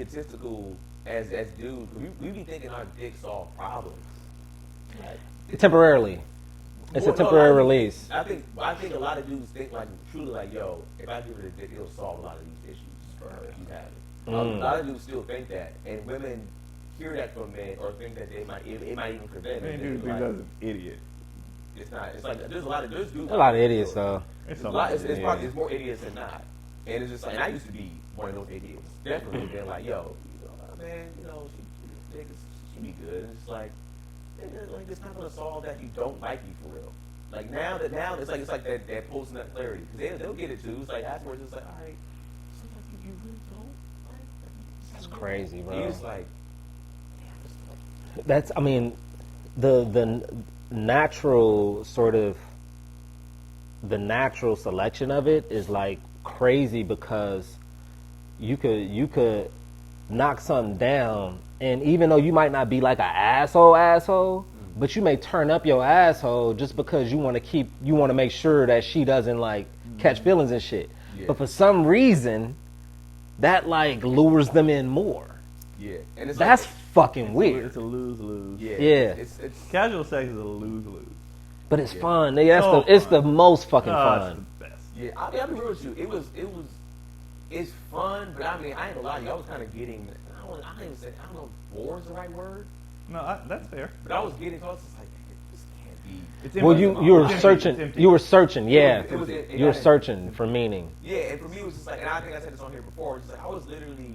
egotistical as dudes. We be thinking our dick solve problems. Like, Temporarily. It's a temporary release. I think a lot of dudes think like truly like, yo, if I give her a dick, it'll solve a lot of these issues for her. She's having. A lot of dudes still think that, and women hear that from men or think that it might even prevent. Man, dude, that's an idiot. It's not. It's like there's a lot of dudes. A lot of idiots though. It's probably more idiots than not. And it's just like, and I used to be one of those idiots. Definitely being like, yo, man, she be good. And it's like it's not gonna solve that you don't like me for real. Like now it's like that post nut clarity, because they'll get it too. It's like afterwards, it's like, all right, sometimes you really don't like. That's crazy, bro. It's like, that's, I mean, the natural sort of the natural selection of it is like crazy, because you could knock something down, and even though you might not be like an asshole, but you may turn up your asshole just because you want to make sure that she doesn't like catch feelings and shit. Yeah. But for some reason, that like lures them in more. Yeah, and that's like, fucking weird. It's a lose-lose. Yeah, It's casual sex is a lose-lose. But it's fun. It's the most fucking fun. It's the best. Yeah, I'll be real with you. It's fun, but I mean, I ain't gonna lie to you. I was kind of getting. I don't know if bored's the right word. No, that's fair. But I was getting close. It's like, this can't be. Well, you were searching. You were searching. Yeah, you were searching for meaning. Yeah, and for me, it was just like, and I think I said this on here before. It's like I was literally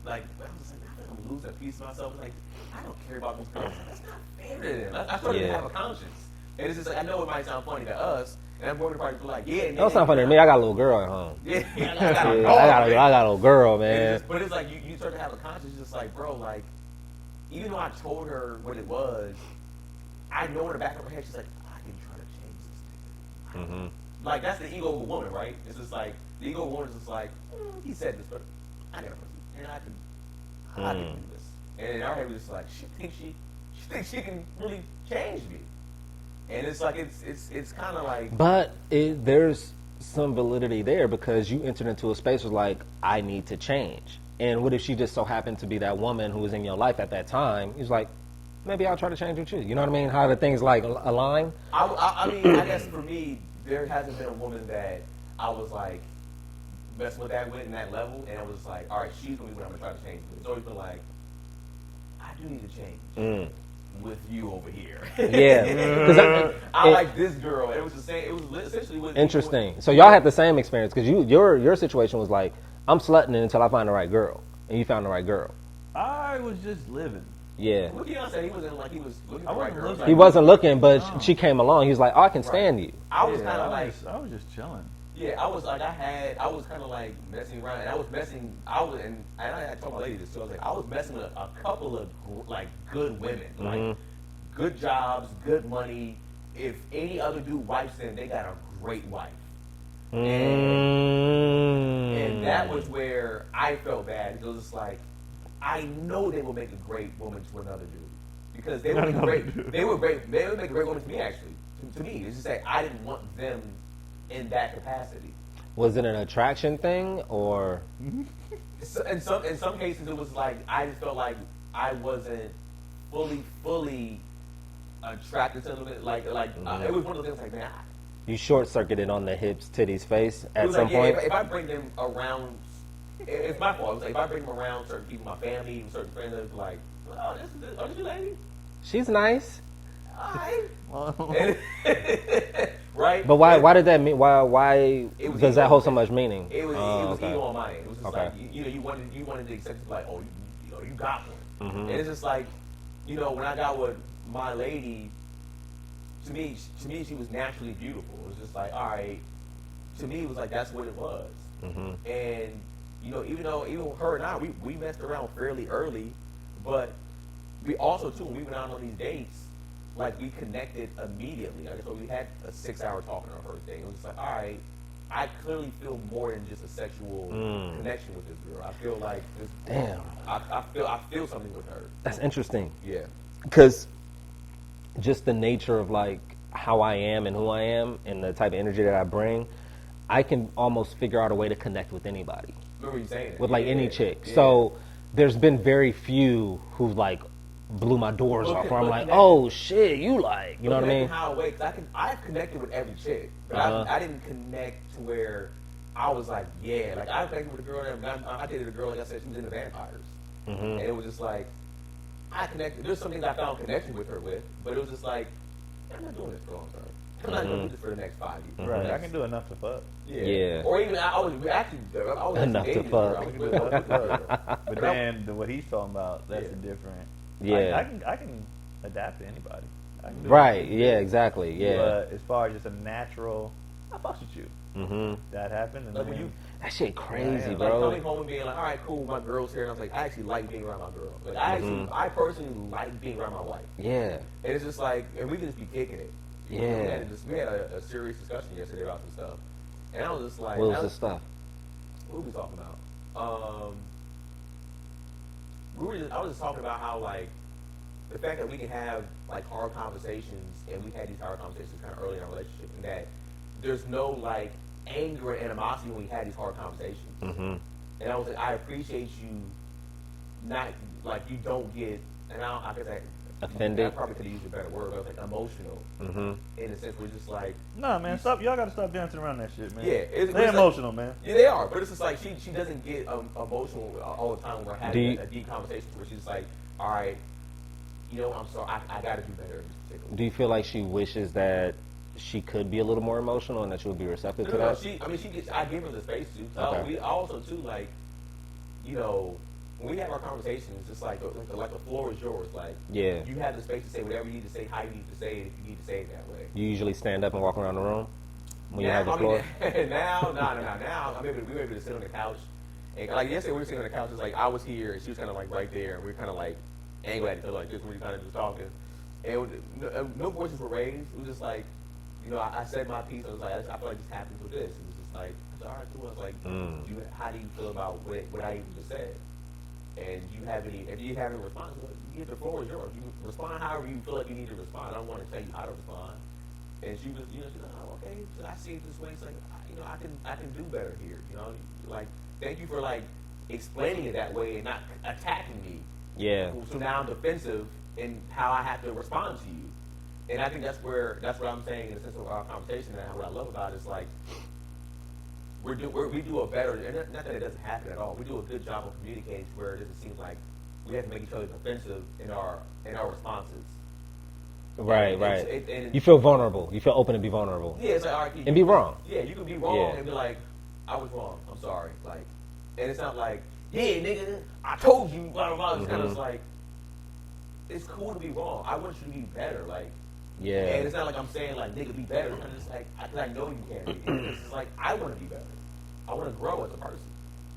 like, I was like, I'm gonna lose a piece of myself. Like, I don't care about this girl. That's not fair to them. I started to have a conscience, and it's just like, I know it might sound funny to us, and I'm going to probably be like, yeah. That sound funny to me. I got a little girl at home. I got a little girl, man. But it's like you start to have a conscience. Just like, bro, like, even though I told her what it was, I know in the back of her head, she's like, I can try to change this nigga. Like, that's the ego of a woman, right? It's just like, the ego of a woman is just like, he said this, but I got a pussy, and I can do this. And in our head, we're just like, she thinks she can really change me. And it's like, it's kind of like. But there's some validity there, because you entered into a space where like, I need to change. And what if she just so happened to be that woman who was in your life at that time? He's like, maybe I'll try to change with you. You know what I mean? How the things like align? I mean, I guess for me, there hasn't been a woman that I was like messing with that in that level, and I was like, all right, she's gonna be what I'm gonna try to change with. It's always been like, I do need to change with you over here. Yeah, I like this girl. It was the same. It was essentially what. Interesting. So y'all had the same experience, because your situation was like, I'm slutting it until I find the right girl, and you found the right girl. I was just living. Yeah. What Keon said, he wasn't like he was looking for the right girl. He wasn't looking, but she came along. He was like, oh, I can stand you. I was kind of like, I was just chilling. Yeah, I was like, I was kind of like messing around, and and I told my lady this too. I was like, I was messing with a couple of like good women, like good jobs, good money. If any other dude wipes them, they got a great wife. And that was where I felt bad. It was just like, I know they will make a great woman to another dude, because they would be great. They would make a great woman to me, actually. To me, it's just like I didn't want them in that capacity. Was it an attraction thing, or? In some cases, it was like I just felt like I wasn't fully attracted to them. Like it was one of those things like, man, you short-circuited on the hips, titties, face at some like, point? If I bring them around, it's my fault. It was like, if I bring them around certain people, my family, certain friends, they'd be like, oh, this lady? She's nice. All right. Right? But why did that mean? Why does that hold so much meaning? It was ego on my end. It was just okay. like, you wanted to accept, like, oh, you got one. And it's just like, when I got with my lady, to me, she was naturally beautiful. It was just like, all right. To me, it was like that's what it was. And even her and I, we messed around fairly early, but we also too, when we went out on these dates, like we connected immediately. Like, so we had a 6-hour talk on our first date. It was just like, all right, I clearly feel more than just a sexual connection with this girl. I feel like this. Damn. I feel something with her. That's interesting. Yeah. Because just the nature of like how I am and who I am and the type of energy that I bring, I can almost figure out a way to connect with anybody. remember you saying that. with like any chick. Yeah. So there's been very few who like blew my doors off. Where I'm like, connected. oh shit, you like, you know what I mean? How away? Because I've connected with every chick, but I didn't connect to where I was like, yeah, like I connected with a girl that I dated a girl, like I said, she was into vampires, and it was just like I connected. There's something that I found connection with her with, but it was just like I'm not doing this for a long time. I'm not going to do this for the next 5 years. Right. I can do enough to fuck. Yeah. Or even I was Enough to dating fuck. her. I was doing enough to fuck. But then what he's talking about, that's a different. Yeah. I can adapt to anybody. I can do Right. anything. Yeah. Exactly. Yeah. But as far as just a natural, I fuck with you. That happened, and Like then when you that shit crazy, like bro. coming home and being like, all right, cool, my girl's here, and I was like, I actually like being around my girl. Like I personally like being around my wife. Yeah. And it's just like, and we can just be kicking it. You know, Yeah. we had a serious discussion yesterday about some stuff, and I was just like, What was the stuff? What were we talking about? I was just talking about how like the fact that we can have like hard conversations, and we had these hard conversations kind of early in our relationship, and that there's no like anger and animosity when we had these hard conversations. And I was like, I appreciate you not like you don't get, and I guess Offended? I probably could have used a better word, but I was like emotional in a sense. We're just like, nah, man, stop. Y'all gotta stop dancing around that shit, man. yeah, They're emotional, man. Yeah, they are, but it's just like she doesn't get emotional all the time when we're having a deep conversation where she's like, all right, you know, I'm sorry, I got to do better in this particular. Do you feel like she wishes that she could be a little more emotional and that you would be receptive to that? I give her the space to. Okay. We also too like, you know, when we have our conversations, it's like the floor is yours. Like, Yeah. you have the space to say whatever you need to say, how you need to say it, if you need to say it that way. You usually stand up and walk around the room when you have the I floor? mean, now, we were able to sit on the couch. And like yesterday, we were sitting on the couch. It's like I was here, and she was kind of like right there, and we were kind of like angled at each other like this when we kind of just talking. And it was, no voices were raised. It was just like, you know, I said my piece. I was like, I feel like this happens with this. It was just like, I said, all right, cool. I was like, how do you feel about what I even just said? And if you have any response, the floor is yours. You respond however you feel like you need to respond. I don't want to tell you how to respond. And she was, you know, she's like, oh, okay, so I see it this way. It's like, you know, I can do better here. You know, like, thank you for like explaining it that way and not attacking me. Yeah. So now I'm defensive in how I have to respond to you. And I think that's what I'm saying in the sense of our conversation. And what I love about it is like, we do a better, and not that it doesn't happen at all. We do a good job of communicating where it doesn't seem like we have to make each other defensive in our responses. Right. You feel vulnerable. You feel open to be vulnerable. Yeah, it's like, all right, and be wrong. Yeah, you can be wrong and be like, I was wrong. I'm sorry. Like, and it's not like, yeah, nigga, I told you, blah blah blah. It's kind of like, it's cool to be wrong. I want you to be better. Like, yeah. And it's not like I'm saying like, nigga, be better. I'm just like, I know you can be. It's just like I want to be better. I want to grow as a person.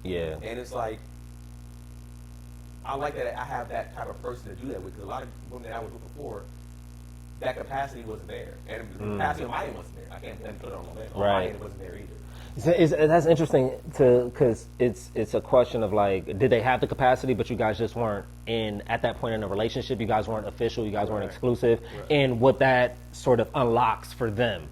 Yeah. And it's like, I like that I have that type of person to do that with. Because a lot of women that I was with before, that capacity wasn't there, and the capacity of mine wasn't there. I can't put it on my end. Right. It wasn't there either. That's interesting because it's a question of like, did they have the capacity, but you guys just weren't at that point in the relationship. You guys weren't official. You guys weren't exclusive, and what that sort of unlocks for them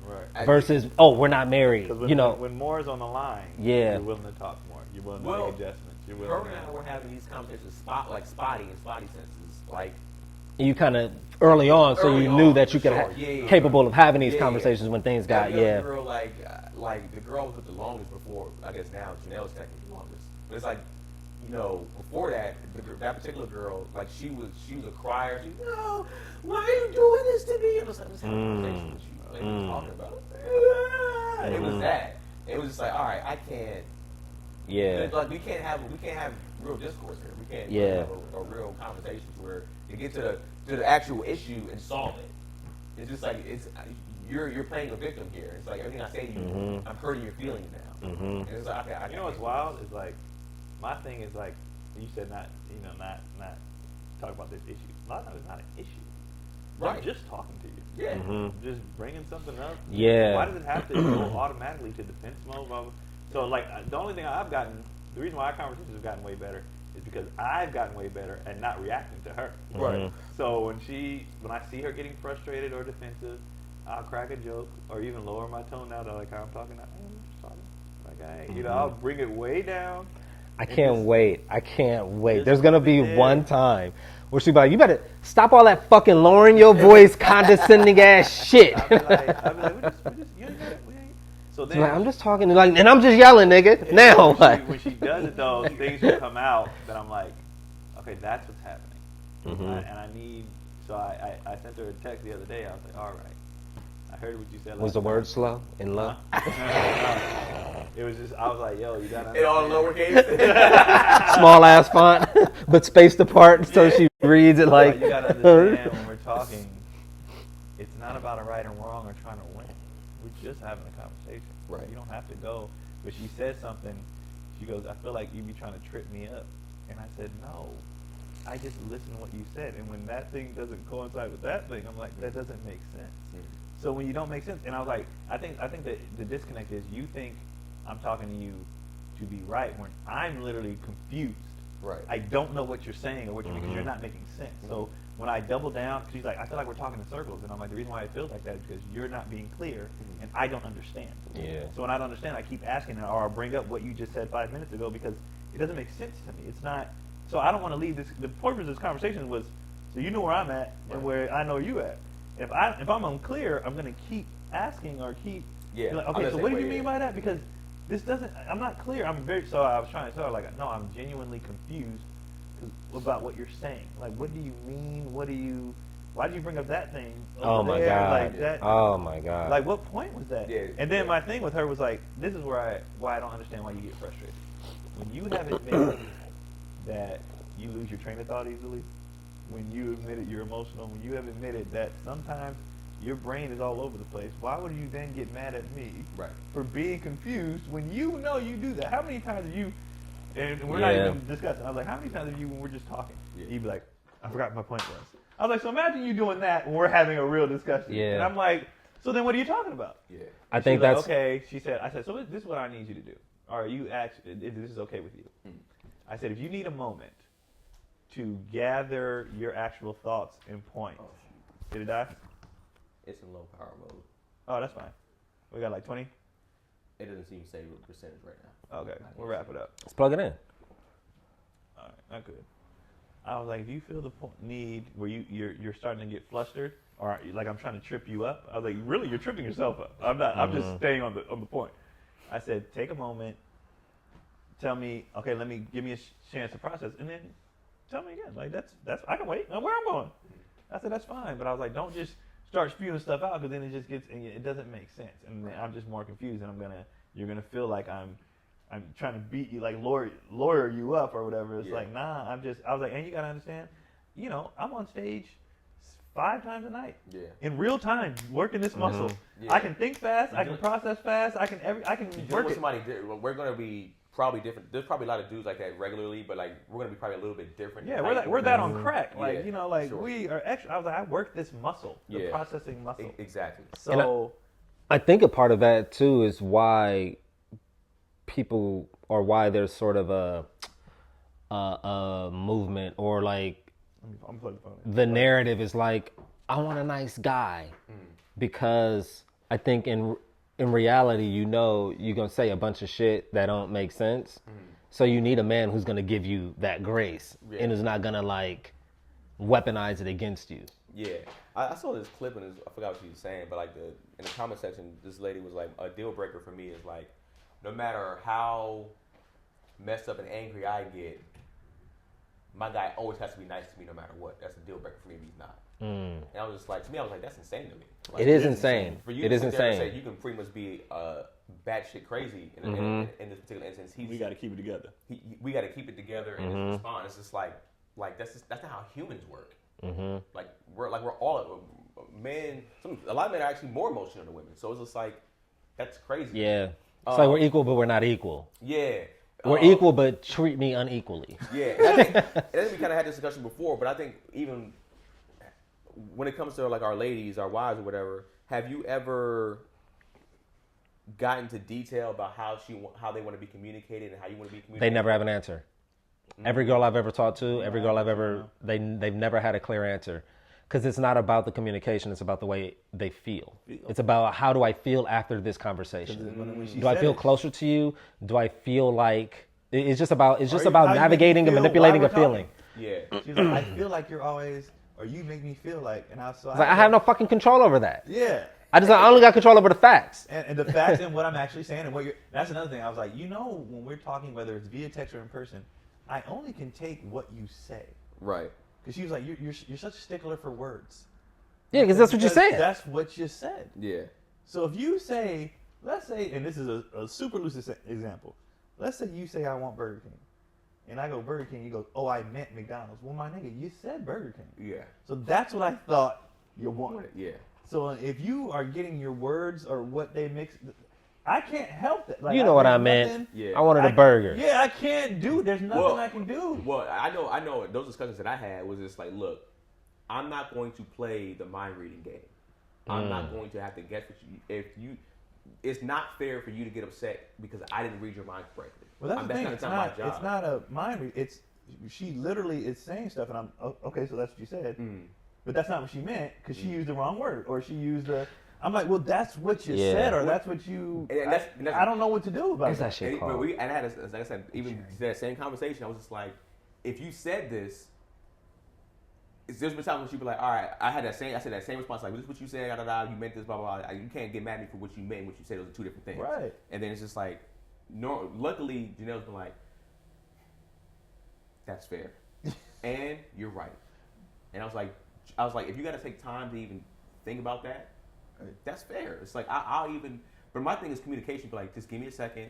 versus we're not married. When, you know, when more is on the line, you're willing to talk more. You're willing to make adjustments. You're willing. Her and I were having these conversations, spotty senses, like. You kind of early on, so you knew that you could capable of having these conversations when things got The girl, like the girl was with the longest before. I guess now Janelle's technically the longest, but it's like, you know, before that, that particular girl, like she was a crier. She, no, why are you doing this to me? I was like, I'm just having a conversation with you. Like, what are you talking about? It was that. It was just like, all right, I can't. Yeah. Like we can't have real discourse here. We can't have a real conversation where to get to the actual issue and solve it. It's just like you're playing a victim here. It's like everything I say to you, I'm hurting your feelings now. And it's like, okay, you know what's wild is like my thing is like you said not talk about this issue. A lot of times it's not an issue. Right. I'm just talking to you. Yeah. Just bringing something up. Yeah. Why does it have to go automatically to defense mode? Blah, blah. So like the only thing the reason why our conversations have gotten way better is because I've gotten way better at not reacting to her. Right. So when I see her getting frustrated or defensive, I'll crack a joke or even lower my tone now to like how I'm talking. I'm just talking. Like, you know, I'll bring it way down I can't wait. There's gonna be one time where she'll be like, "You better stop all that fucking lowering your voice, condescending ass shit." I'll be like, we just, you ain't, we ain't. So then, I'm just talking, and I'm just yelling, nigga. Now, when she does it though, things will come out that I'm like, okay, that's what's happening. And I need. So I sent her a text the other day. I was like, all right. I heard what you said. Was the word slow in love? No. It was just, I was like, yo, you gotta. In all lowercase. Small ass font, but spaced apart so she reads it like. You gotta understand when we're talking, it's not about a right and wrong or trying to win. We're just having a conversation. Right. You don't have to go. But she said something. She goes, I feel like you be trying to trip me up. And I said, no. I just listen to what you said. And when that thing doesn't coincide with that thing, I'm like, that doesn't make sense. So when you don't make sense, and I was like, I think that the disconnect is you think I'm talking to you to be right when I'm literally confused. Right. I don't know what you're saying or what you mean because you're not making sense. So when I double down, she's like, I feel like we're talking in circles, and I'm like, the reason why it feels like that is because you're not being clear, and I don't understand. Yeah. So when I don't understand, I keep asking her, or I'll bring up what you just said 5 minutes ago because it doesn't make sense to me. It's not. So I don't want to leave this. The purpose of this conversation was so you know where I'm at and where I know you at. If I'm unclear, I'm going to keep asking or keep. Yeah. Like, okay, so what do you mean by that? Because this doesn't. I'm not clear. So I was trying to tell her like, no, I'm genuinely confused about what you're saying. Like, what do you mean? Why did you bring up that thing? Oh my god. Like that. Oh my god. Like, what point was that? Yeah. And then my thing with her was like, this is why I don't understand why you get frustrated. When you have admitted that you lose your train of thought easily, when you admitted you're emotional, when you have admitted that sometimes your brain is all over the place, why would you then get mad at me for being confused when you know you do that? How many times have you, and we're not even discussing, I was like, how many times have you, when we're just talking, you'd be like, I forgot what my point was. I was like, so imagine you doing that when we're having a real discussion. Yeah. And I'm like, so then what are you talking about? Yeah. I think that's okay. I said, so this is what I need you to do. Are you actually, if this is okay with you? I said, if you need a moment to gather your actual thoughts and points. Did it die? It's in low power mode. Oh, that's fine. We got like 20? It doesn't seem to say what percentage right now. Okay, we'll wrap it up. let's plug it in. All right, not good. I was like, if you feel the need where you're starting to get flustered, or like I'm trying to trip you up, I was like, really, you're tripping yourself up. I'm not. I'm just staying on the point. I said, take a moment. Tell me, okay, give me a chance to process, and then tell me again. Like that's I can wait. Where I'm going. I said that's fine, but I was like, don't just start spewing stuff out because then it just gets, it doesn't make sense, and then I'm just more confused, and you're gonna feel like I'm trying to beat you, like lawyer you up or whatever. It's like, nah, I was like, and you gotta understand, I'm on stage 5 times a night. Yeah. In real time, working this muscle. Yeah. I can think fast. I can process fast. I can work it. Somebody, we're gonna be probably different. There's probably a lot of dudes like that regularly, but like we're gonna be probably a little bit different. Yeah, we're that on crack. Like sure. We are extra. I was like, I work this muscle, the processing muscle. Exactly. So I think a part of that too is why people, or why there's sort of a movement, or like the narrative is like, I want a nice guy, because I think in reality, you're gonna say a bunch of shit that don't make sense. So you need a man who's gonna give you that grace and is not gonna like weaponize it against you. Yeah, I saw this clip and I forgot what she was saying, but like in the comment section, this lady was like, a deal breaker for me is like, no matter how messed up and angry I get, my guy always has to be nice to me no matter what. That's a deal breaker for me if he's not. And I was just like, to me, I was like, that's insane to me. Like, it is insane. For you it to is insane. Say you can pretty much be batshit crazy in this particular instance. We got to keep it together. We got to keep it together and just respond. It's just like that's not how humans work. Like we're all men. A lot of men are actually more emotional than women. So it's just like, that's crazy. Yeah, it's like we're equal, but we're not equal. Yeah. We're equal, but treat me unequally. Yeah, and I think we kind of had this discussion before, but I think even when it comes to like our ladies, our wives, or whatever, have you ever gotten into detail about how they want to be communicated and how you want to be communicated? They never have an answer. Every girl I've ever talked to, every girl I've ever, they've never had a clear answer. Because it's not about the communication, it's about the way they feel. It's about, how do I feel after this conversation? Do I feel closer to you? Do I feel like It's just about How you navigating make and me feel manipulating while a we're feeling. Yeah. She's like, I feel like you're always, or you make me feel like, and I have no fucking control over that. Yeah. I only got control over the facts. And the facts and what I'm actually saying and what you're, that's another thing. I was like, when we're talking, whether it's via text or in person, I only can take what you say. Right. Because she was like, you're such a stickler for words. Yeah, because that's what you said. That's what you said. Yeah. So if you say, let's say, and this is a super loose example. Let's say you say, I want Burger King. And I go, Burger King. You go, oh, I meant McDonald's. Well, my nigga, you said Burger King. Yeah. So that's what I thought you wanted. Yeah. So if you are getting your words or what they mix, I can't help that. Like, you know what I meant. Yeah. I wanted a burger. Yeah, I can't do. There's nothing I can do. Well, I know. Those discussions that I had was just like, look, I'm not going to play the mind reading game. I'm not going to have to guess what you. It's not fair for you to get upset because I didn't read your mind correctly. Well, that's the thing. It's my job. It's not a mind read. It's she literally is saying stuff, and I'm okay. So that's what you said, but that's not what she meant because she used the wrong word, or she used the. I'm like, well, that's what you said, or that's what you. And that's, I don't know what to do about that shit called? And I had, like I said, even that same conversation. I was just like, if you said this. There's been times when she'd be like, all right, I said that same response, like, this is what you said, you meant this, blah, blah, blah. You can't get mad at me for what you meant and what you said. Those are two different things. Right. And then it's just like, no. Luckily, Janelle's been like, that's fair. And you're right. And I was like, if you got to take time to even think about that, that's fair. It's like, I'll even, but my thing is communication. But like, just give me a second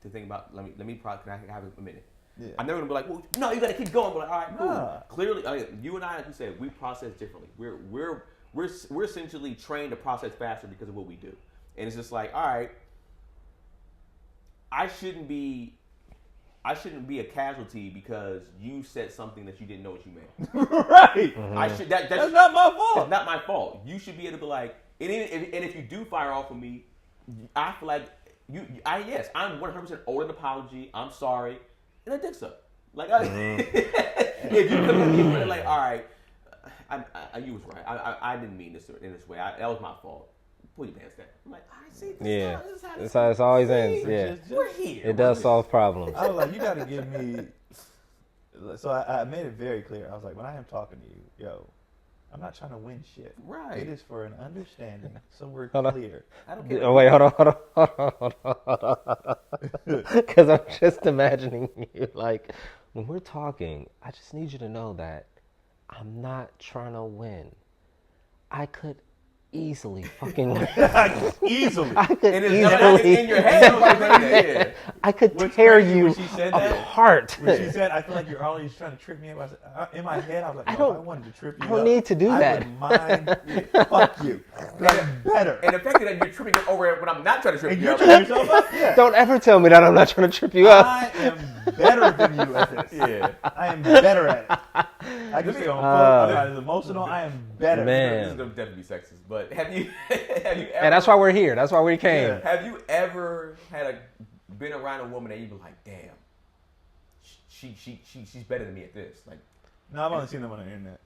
to think about, let me probably, can I have a minute? Yeah. I'm never gonna be like, well, no, you gotta keep going. But like, all right, cool. Nah. Clearly, you and I, like you said, we process differently. We're essentially trained to process faster because of what we do. And it's just like, all right, I shouldn't be a casualty because you said something that you didn't know what you meant. Right. Mm-hmm. That's not my fault. That's not my fault. You should be able to be like, and if you do fire off of me, I feel like yes, I'm 100% owed an apology. I'm sorry. And a dick suck. Like, if you come in here like, all right, you was right. I didn't mean this in this way. That was my fault. Pull your pants down. I'm like, I see. This is how it always ends. Yeah, we're here. It does solve problems. I was like, you got to give me. So I made it very clear. I was like, when I am talking to you, yo, I'm not trying to win shit. Right. It is for an understanding, so we're clear. I don't care. Oh, wait, hold on. Because I'm just imagining you like, when we're talking, I just need you to know that I'm not trying to win. I could easily fucking win. Easily. I could easily. In your head. I could tear you apart. When she said, I feel like you're always trying to trip me up. In my head, I was like, if I wanted to trip you up, I don't need to do that. I wouldn't mind. Fuck you. I'm better. And the fact that you're tripping me over when I'm not trying to trip you up. And you're tripping yourself up? Yeah. Don't ever tell me that I'm not trying to trip you up. I am better than you at this. Yeah. I am better at it. I can say I'm not as emotional. I am better. Man. This is going to definitely be sexist, but have you ever... And that's why we're here. That's why we came. Yeah. Have you ever been around a woman and you be like, damn, she's better than me at this? Like, no, I've only seen them on the internet,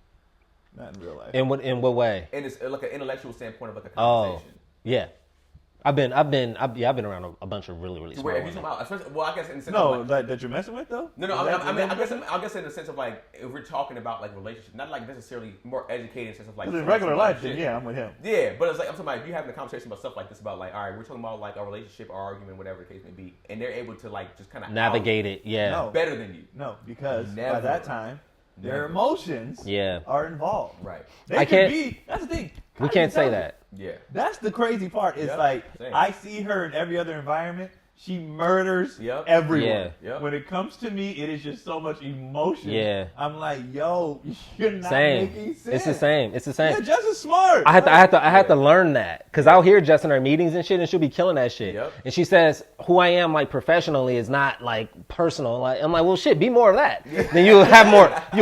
not in real life. In what way? And it's like an intellectual standpoint of like a conversation. Oh, yeah. I've been around a bunch of really smart women. Well, I guess in the sense no, of like, that you're messing with though. No. I guess in the sense of like, if we're talking about like relationships, not like necessarily more educated in the sense of like. In regular life, then yeah, I'm with him. Yeah, but it's like I'm talking about if you're having a conversation about stuff like this about like, all right, we're talking about like a relationship or argument, whatever the case may be, and they're able to like just kind of navigate it. Yeah. No, better than you. No, because by that time. Their emotions are involved. Right. That's the thing. We can't say that. Yeah. That's the crazy part. It's like, I see her in every other environment. She murders everyone. Yep. When it comes to me, it is just so much emotion. Yeah. I'm like, yo, you're not making sense. It's the same. Yeah, Jess is smart. I had to learn that because I'll hear Jess in her meetings and shit, and she'll be killing that shit. Yep. And she says, "Who I am, like professionally, is not like personal." Like I'm like, well, shit, be more of that. Then you'll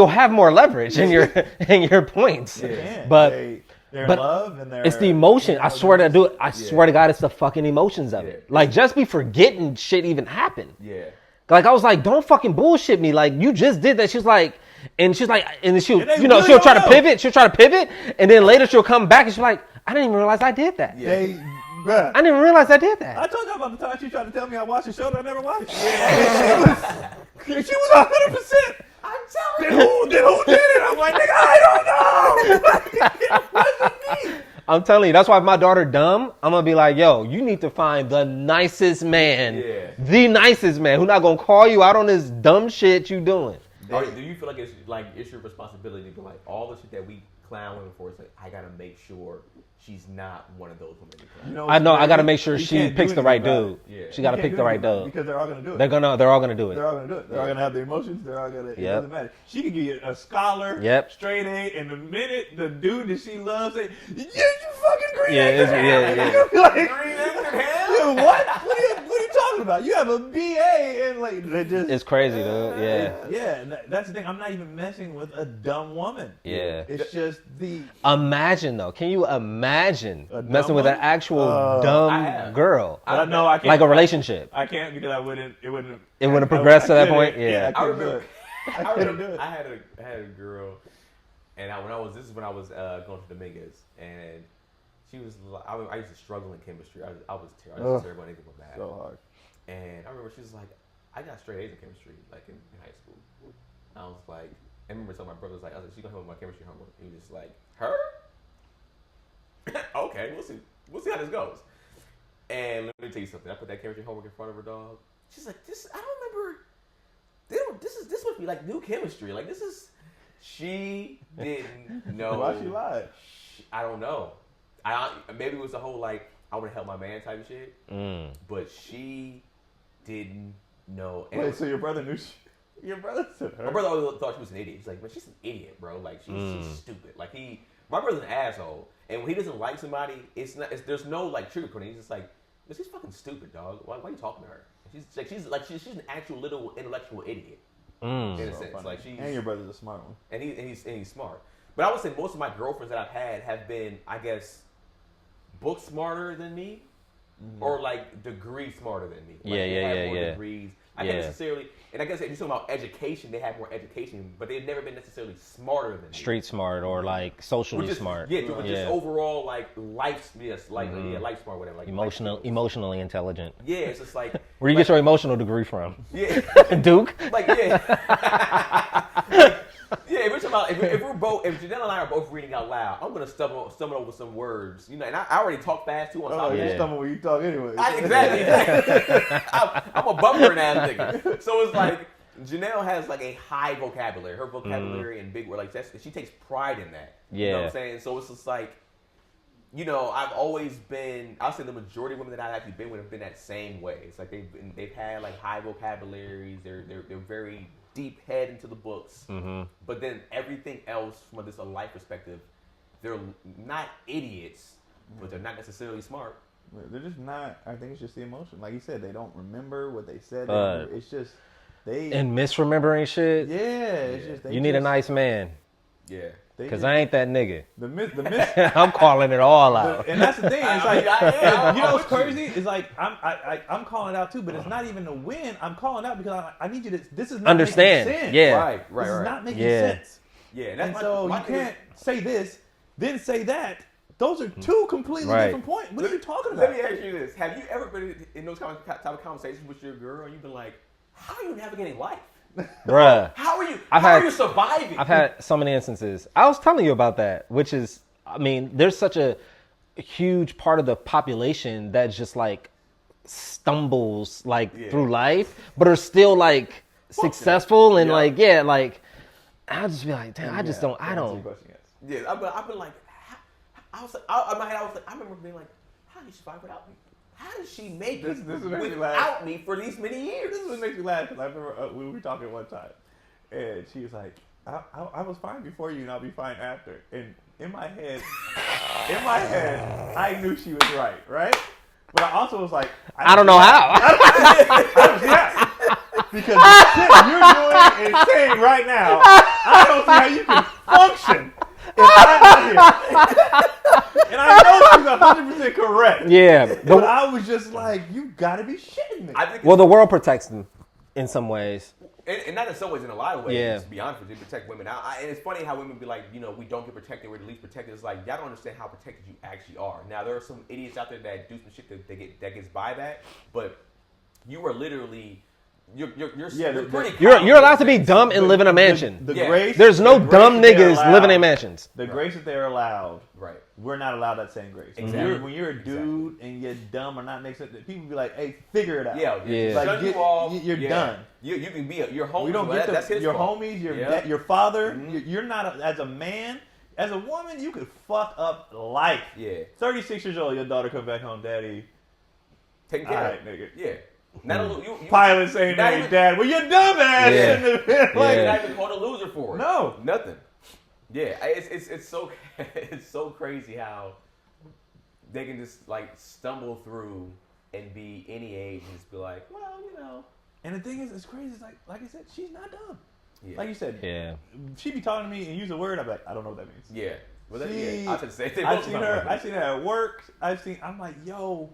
have more leverage in your points. Yeah. But love and it's the emotion. I swear to God, it's the fucking emotions of it. Like, just be forgetting shit even happened. Yeah. Like, I was like, don't fucking bullshit me. Like, you just did that. She'll try to pivot. She'll try to pivot. And then later she'll come back and she's like, I didn't even realize I did that. They Bruh. I didn't even realize I did I that. told you about the time she tried to tell me I watched a show that I never watched. Yeah. She was 100%. I'm telling Then who did it? I'm like, nigga, I don't know. What does it mean? I'm telling you, that's why if my daughter dumb, I'm gonna be like, yo, you need to find the nicest man, the nicest man, who's not gonna call you out on this dumb shit you doing. Do you feel like it's your responsibility to be like all the shit that we clown women for? It's like I gotta make sure she's not one of those women. You know, I know. I gotta make sure you she can't picks do the right anything dude. about Yeah. She gotta pick the right dude because they're all gonna do it. They're all gonna do it. They're all gonna do it. They're all gonna have the emotions. They're all gonna. It Yep. doesn't matter. She can give you a scholar, straight A, and the minute the dude that she loves say, "Yeah, you fucking green." Yeah, You're like, green eggs in hell. What? What are you talking about? You have a BA and like they just. It's crazy, dude. Yeah. Yeah, and that's the thing. I'm not even messing with a dumb woman. Yeah. It's just the. Imagine though. Can you imagine A dumb messing with an one? actual dumb girl? I don't know. I can't. Like a relationship. I can't because I wouldn't. It wouldn't. It wouldn't progress to that couldn't- point? Yeah. I I couldn't do remember. it. I couldn't do it. I had a girl, and this is when I was going to Dominguez, and she was. I used to struggle in chemistry. I was terrible. Terrible at anything but math. So hard. And I remember she was like, I got straight A's in chemistry, like in high school. I was like, I remember telling my brother, I was like, she's gonna help with my chemistry homework. He was just like, her? Okay, we'll see. We'll see how this goes. And let me tell you something. I put that chemistry homework in front of her, dog. She's like, I don't remember. This must be like new chemistry. Like this is. She didn't know. Why she lied? I don't know. Maybe it was the whole like I want to help my man type of shit. But she didn't know. And Wait, so your brother knew? Your brother said her. My brother always thought she was an idiot. He's like, but she's an idiot, bro. Like she's stupid. Like my brother's an asshole. And when he doesn't like somebody, there's no like sugarcoating. He's just like, but she's fucking stupid, dog. Why are you talking to her? She's an actual little intellectual idiot. In a sense, funny. like she's. And your brother's a smart one. And he's smart. But I would say most of my girlfriends that I've had have been, I guess, book smarter than me, or like degree smarter than me. Like they have more degrees. I can't necessarily, and I guess if you're talking about education, they have more education, but they've never been necessarily smarter than me. Street smart or like socially smart. Yeah, just overall like life smart, whatever. Like emotionally intelligent. Yeah, it's just like where do you get your emotional degree from? Yeah, Duke. Like yeah, if Janelle and I are both reading out loud, I'm gonna stumble over some words, you know. And I already talk fast too on top of that. You stumble when you talk anyway. Exactly. I'm a bumpering ass nigga. So it's like Janelle has like a high vocabulary. Her vocabulary and big word, like she takes pride in that. Yeah. You know what I'm saying? So it's just like, you know, I've always been. I'll say the majority of women that I've actually been with have been that same way. It's like they've had like high vocabularies. They're very deep head into the books, but then everything else from a life perspective, they're not idiots, but they're not necessarily smart. They're just not. I think it's just the emotion. Like you said, they don't remember what they said. It's just and misremembering shit. Yeah, it's just you need a nice man. Yeah. Because I ain't that nigga. The myth. I'm calling it all out. And that's the thing. It's like, you know what's crazy? It's like, I'm calling it out too, but it's not even a win. I'm calling out because I need you to, this is not understand. making sense. Yeah. Right. This is not making sense. Yeah. And so you can't say this, then say that. Those are two completely different points. What are you talking about? Let me ask you this. Have you ever been in those type of conversations with your girl and you've been like, how are you navigating life? Bruh. How are you surviving? I've had so many instances. I was telling you about that, which is, I mean, there's such a huge part of the population that just like stumbles like through life, but are still like successful and like, I'll just be like, damn, I don't. Yeah, I've been like, I remember being like, how do you survive without me? How did she make it without me for these many years? This is what makes me laugh because I remember we were talking one time, and she was like, "I was fine before you, and I'll be fine after." And in my head, I knew she was right? But I also was like, I don't know how. Because the shit you're doing and saying right now, I don't see how you can function if I'm not here. And I know she's 100% correct. Yeah. But I was just like, you gotta be shitting me. Well, the world protects them in some ways. And not in some ways, in a lot of ways, Yeah. to be honest with you, protect women out. And it's funny how women be like, you know, we don't get protected, we're the least protected. It's like, y'all don't understand how protected you actually are. Now, there are some idiots out there that do some shit that gets by that, but you are literally, you're pretty You're allowed to be dumb and live in a mansion. The Yeah. grace. There's no the grace dumb that they're niggas allowed- living in mansions. The grace that they're allowed. Right. We're not allowed that same grace. Exactly. When you're a dude and you're dumb or not make sense, people be like, "Hey, figure it out." Yeah. Yeah. Shut Like, you off. you're done. You can be your home. We don't get that's his your fault. homies, your Yeah. your father. You're not as a man. As a woman, you could fuck up life. Yeah. 36 years old, your daughter come back home, daddy. Taking All care right, of nigga. Yeah. Not a, you Pilot saying, not "Hey, even- dad, well, you're dumbass." Yeah. Like, Yeah. you're not even called a loser for it. No. Nothing. Yeah, it's so it's so crazy how they can just like stumble through and be any age and just be like, well, you know. And the thing is, it's crazy. It's like I said, she's not dumb. Yeah. Like you said, Yeah. she be talking to me and use a word. I'm like, I don't know what that means. Yeah. Well, that, See, yeah. I should say I've seen her. I've seen her at work. I'm like, yo.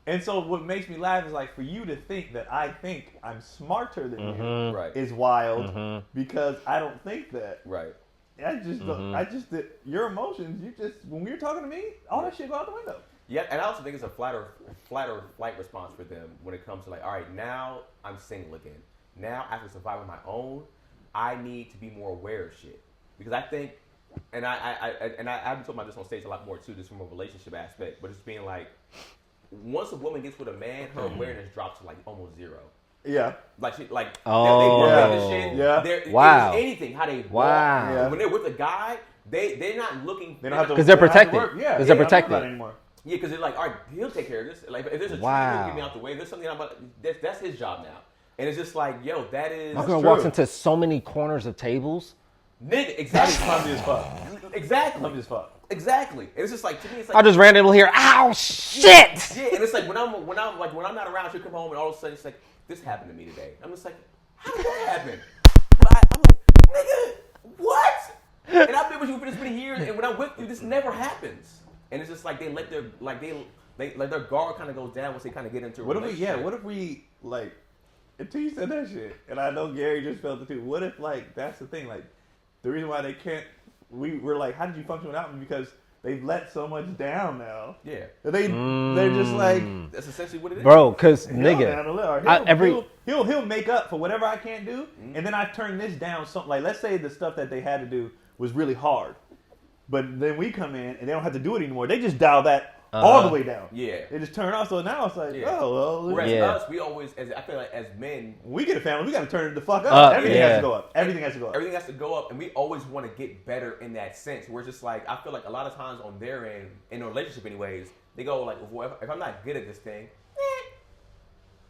And so what makes me laugh is like for you to think that I think I'm smarter than you Right. is wild because I don't think that. Right. I just your emotions. You just when you're talking to me, all that shit go out the window. Yeah, and I also think it's a flatter flight response for them when it comes to like, all right, now I'm single again. Now after surviving my own, I need to be more aware of shit because I think, and I've been talking about this on stage a lot more too, just from a relationship aspect, but it's being like, once a woman gets with a man, her awareness drops to like almost zero. Yeah. Like they work Oh. on this shit. Yeah. Wow. Anything how they walk. Wow. Yeah. When they're with a guy, they're not looking. They don't have to 'Cause they're they don't have to protected. work. Yeah. 'Cause they're don't have to protected. worry about it anymore. Yeah, because they're like, all right, he'll take care of this. Like, if there's a tree, Wow. he'll get me out the way. If there's something that's his job now. And it's just like, yo, that is My girl true. walks into so many corners of tables. nigga. That's Exactly. clumsy as fuck. Exactly. Clumsy as fuck. Exactly. And it's just like to me, it's like I just randomly hear, "Ow, shit!" yeah. And it's like when I'm not around, she'll come home and all of a sudden it's like, this happened to me today. I'm just like, how did that happen? I'm like, nigga, what? And I've been with you for this many years, and when I'm with you, this never happens. And it's just like they let their guard kind of goes down once they kind of get into a relationship. What if we like until you said that shit, and I know Gary just felt it too. What if like that's the thing, like the reason why they can't we're like, how did you function without me? Because they've let so much down now. Yeah. They're just like That's essentially what it is. Bro, cause hell, man, nigga, he'll make up for whatever I can't do, and then I turn this down. Something like, let's say the stuff that they had to do was really hard, but then we come in and they don't have to do it anymore. They just dial that all the way down. Yeah. They just turn off. So now it's like, Yeah. oh well. Whereas Yeah. us, we always, I feel like as men, We get a family. We got to turn it the fuck up. Everything yeah. has to go up. Everything has to go up. everything has to go up, and we always want to get better in that sense. We're just like, I feel like a lot of times on their end, in a relationship anyways, they go like, well, if I'm not good at this thing,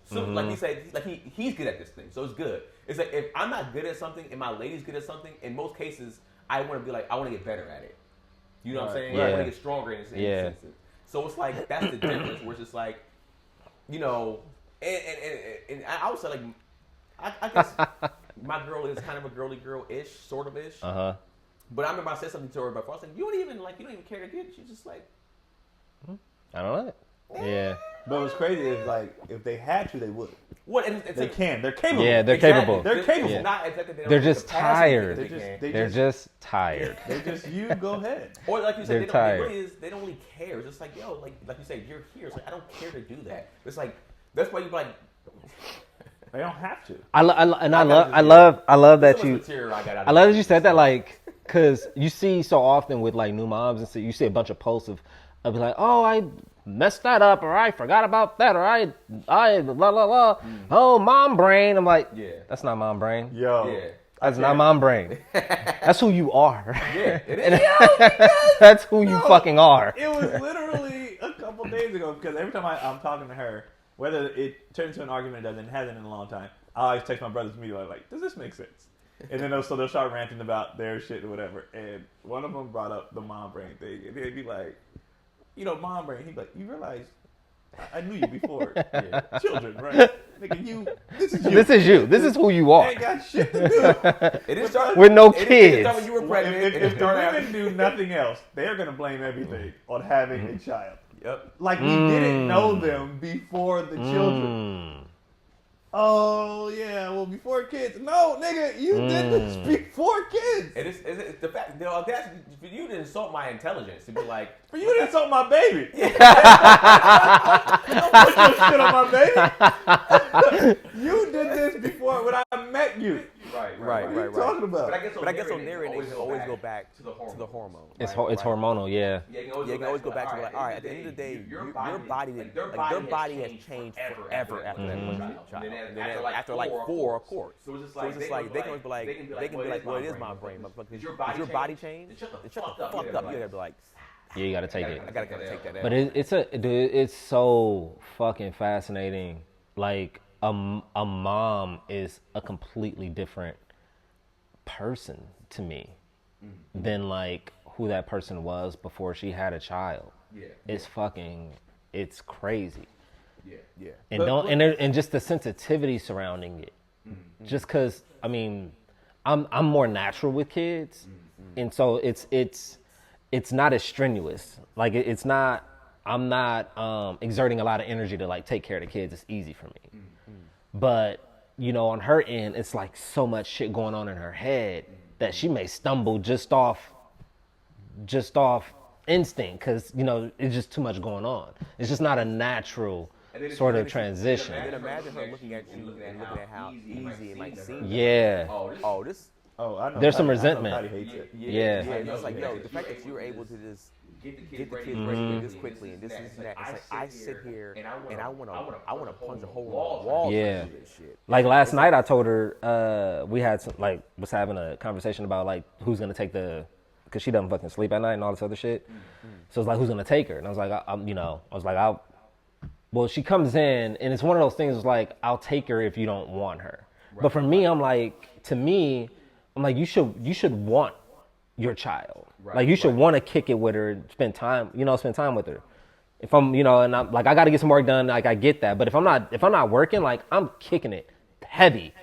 so like he said, like he's good at this thing, so it's good. It's like if I'm not good at something and my lady's good at something, in most cases, I want to be like, I want to get better at it. You know what I'm saying? Yeah. I want to get stronger in this instance. So it's like that's the difference. Where it's just like, you know, and I would say like, I guess my girl is kind of a girly girl-ish, sort of ish. Uh-huh. But I remember I said something to her before. I was like, you don't even care to get. She's just like, I don't know. Yeah. But what's crazy is like if they had to, they would. what? And it's They like, can. They're capable. Yeah, they're exactly. capable. They're capable. It's not exactly they don't They're have the just capacity tired. that they can. They're just tired. They just you go ahead. Or like you They're said, tired. they don't really care. It's just like, yo, like you said, you're here. It's like I don't care to do that. It's like that's why you like. They don't have to. I love that so much you. material I got out of I love it. that you said that, like, cause you see so often with like new moms and so you see a bunch of posts of like, oh, I messed that up, or I forgot about that, or I la la la. Oh, mom brain. I'm like, Yeah. that's not mom brain. Yo. Yeah. That's not mom brain. That's who you are. Yeah, it is. That's who you fucking are. It was literally a couple days ago because every time I'm talking to her, whether it turns into an argument or doesn't, it hasn't in a long time, I always text my brothers immediately like, does this make sense? And then they'll start ranting about their shit or whatever. And one of them brought up the mom brain thing. And they'd be like, you know, mom brain. He'd be like, you realize I knew you before. Children, right? Nigga, this is you. This is you. This is who you I are. ain't got shit to do. It didn't start With no it didn't kids. start when you were pregnant. If It the started women after. do nothing else, they're going to blame everything on having a child. Yep. Like we didn't know them before the children. Oh yeah, well before kids. No, nigga, you did this before kids. And it's the fact, the audacity for you to insult my intelligence to be like, For you to insult my baby. Don't put your shit on my baby. You did this before when I met you. right. What are you talking about? But I guess on their end, they can always go back to the hormone. It's hormonal, yeah. Yeah, you can always go back to like, all right, at the end of the day, your body has changed forever after that child. And then after like 4, of course. So it's just like they can be like, well, it is my brain, motherfucker. Is your body changed? Then shut the fuck up. You gotta be like, Yeah, you gotta take it. I gotta take that. But it's so fucking fascinating. Like a mom is a completely different person to me than like who that person was before she had a child. Yeah. It's crazy. Yeah. And just the sensitivity surrounding it. Just cause I mean, I'm more natural with kids, and so it's not as strenuous. Like I'm not exerting a lot of energy to like take care of the kids. It's easy for me. But, you know, on her end, it's like so much shit going on in her head that she may stumble just off instinct because, you know, it's just too much going on. It's just not a natural sort of transition. And then imagine her looking at you and looking at how easy it might seem. Yeah. Oh, I know. There's some I know resentment. Patty hates it. Yeah. And it's like, yo, the fact that you were able to just get the kids ready this quickly and this and that. It's like I sit here and I want to punch a hole in the wall. Yeah. To do this shit. Like last night, I told her we had was having a conversation about like who's gonna take because she doesn't fucking sleep at night and all this other shit. So it's like who's gonna take her? And I was like, well, she comes in and it's one of those things. It's like I'll take her if you don't want her. Right. But for me, I'm like you should want your child. Right, like you should want to kick it with her, spend time with her. If I'm, and I'm like, I got to get some work done. Like I get that, but if I'm not working, like I'm kicking it heavy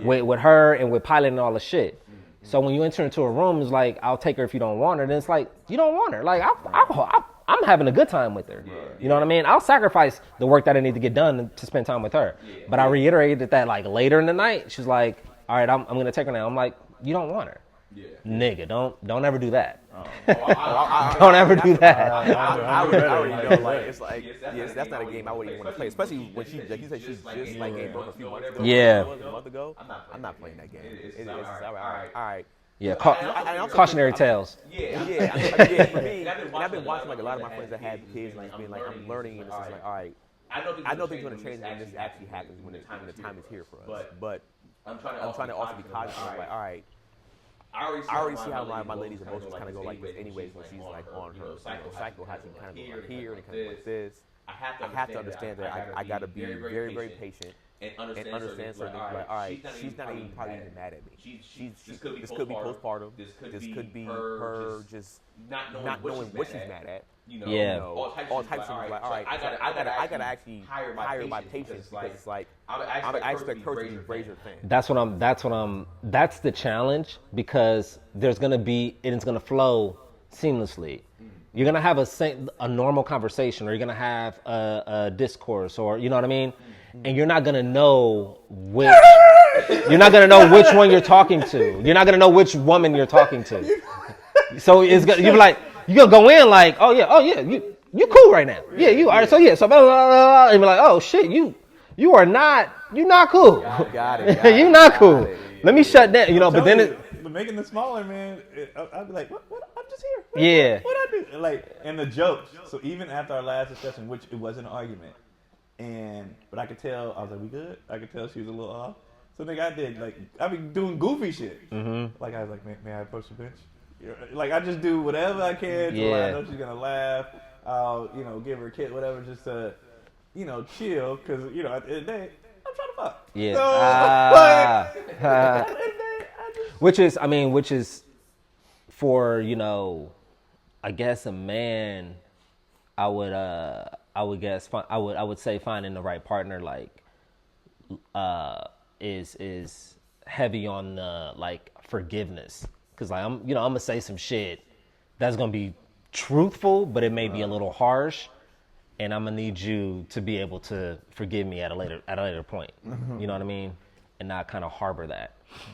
with her and with Pilot and all the shit. So when you enter into a room, it's like I'll take her if you don't want her. Then it's like you don't want her. Like I'm having a good time with her. You know what I mean? I'll sacrifice the work that I need to get done to spend time with her. But I reiterated that like later in the night. She's like, all right, I'm gonna take her now. I'm like, you don't want her. Yeah. Nigga, don't ever do that. Don't ever do that. I would already know, like, it's like, that's not a game I wouldn't even want to play. Especially when like you said, she's just like gave birth a few months ago. Yeah. A month ago. I'm not playing that game. It's all right. Yeah, cautionary tales. Yeah. For me, and I've been watching like a lot of my friends that have kids, and being like, I'm learning, and it's just like, all right, I know things are going to change when this actually happens, when the time is here for us. But I'm trying to also be cognizant of like, all right. I already see how my lady's emotions kind of go like this anyways when she's like on her cycle, how she kind of go like here and kind of like this. I have to understand that I got to be very, very patient and understand certain things. Like, all right, she's not even probably even mad at me. This could be postpartum. This could be her just not knowing what she's mad at. All types of things. Like, all right, I gotta actually hire my patience because it's like I expect her to be brazen thing. That's the challenge because there's gonna be and it's gonna flow seamlessly. You're gonna have a normal conversation, or you're gonna have a discourse, or you know what I mean, and you're not gonna know which one you're talking to. You're not gonna know which woman you're talking to. So you're like. You're gonna go in like, oh yeah, you cool right now. Yeah, you are. So blah, blah, blah, and be like, oh shit, you're not cool. Got it. You're not cool. Let me shut down. But then but making it smaller, man. I'd be like, what? I'm just here. Yeah. What I do? Like, and the jokes. So even after our last discussion, which it was an argument, but I could tell I was like, we good. I could tell she was a little off. So I did I be doing goofy shit. Mm-hmm. Like I was like, may I approach the bench? Like I just do whatever I can to I know she's gonna laugh. I'll give her a kid, whatever, just to chill because at the end of the day I'm trying to fuck. Yeah. So, which is for I guess a man. I would say finding the right partner is heavy on the forgiveness. Cause I'm gonna say some shit that's gonna be truthful, but it may be a little harsh, and I'm gonna need you to be able to forgive me at a later point. You know what I mean? And not kind of harbor that.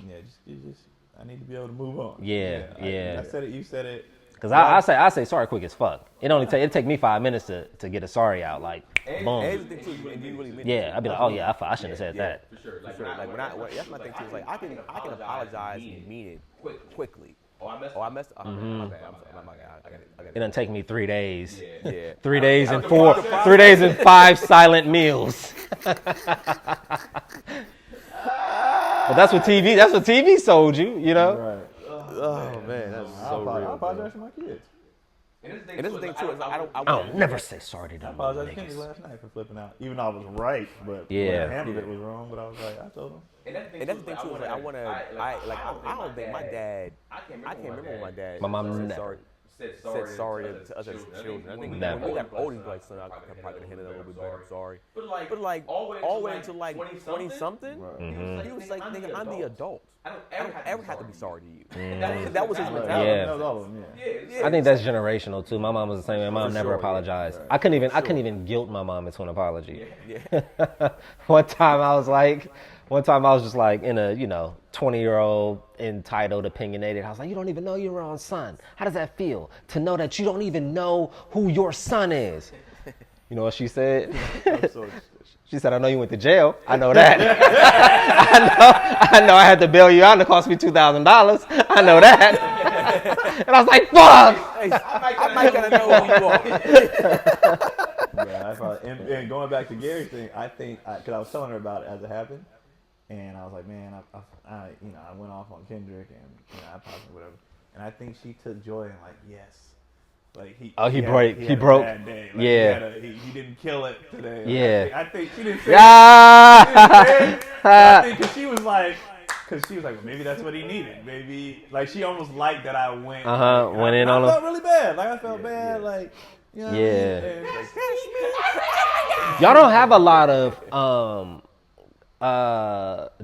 Yeah, just I need to be able to move on. Yeah. I said it. You said it. Because I say sorry quick as fuck. It take me 5 minutes to get a sorry out. Like, boom. And too, and you really mean Yeah, I'd be like, oh yeah, I shouldn't have said that. For sure. Like that's my thing too. Is like I can apologize and mean it quickly. I messed up. My bad. I'm sorry. I got it. It done take me 3 days. Yeah. 3 days and 3 days and 5 silent meals. But that's what TV sold you, you know? Right. Oh man, that's so real. I apologize to my kids. And this is the thing too. Is I don't never say sorry to them. I apologized to Kenny last night for flipping out. Even though I was right, but Yeah. I handled it was wrong. But I was like, I told him. And that's the thing too. Is like I don't think my dad. I can't remember when my dad. My mom said never. said sorry to us as children. I think Never. when we got older, he's like, son, I probably could have handled it a little bit better. I'm sorry. But like all the way until like 20 something, he was like, nigga, I'm the adult. I don't ever have to be sorry to you. That was his mentality. Yeah. That was all of them. Yeah. I think that's generational too. My mom was the same way. My mom never apologized. I couldn't even guilt my mom into an apology. One time I was just like in a 20-year-old entitled, opinionated. I was like, you don't even know you're your own son. How does that feel to know that you don't even know who your son is? You know what she said? She said, I know you went to jail. I know that. I know I had to bail you out and it cost me $2,000. I know that. And I was like, fuck! I might gotta know who you are. Yeah, and going back to Gary's thing, I think, because I was telling her about it as it happened, and I was like, man, I went off on Kendrick and I apologized, whatever. And I think she took joy in like, yes. Like he broke. A bad day. Like yeah. He didn't kill it today. Yeah. I think she didn't say Yeah. I think because she was like, well, maybe that's what he needed. Maybe like she almost liked that I went. Went in on him. I felt really bad. Like I felt bad. Like you know. Yeah. What I mean? Y'all don't have a lot of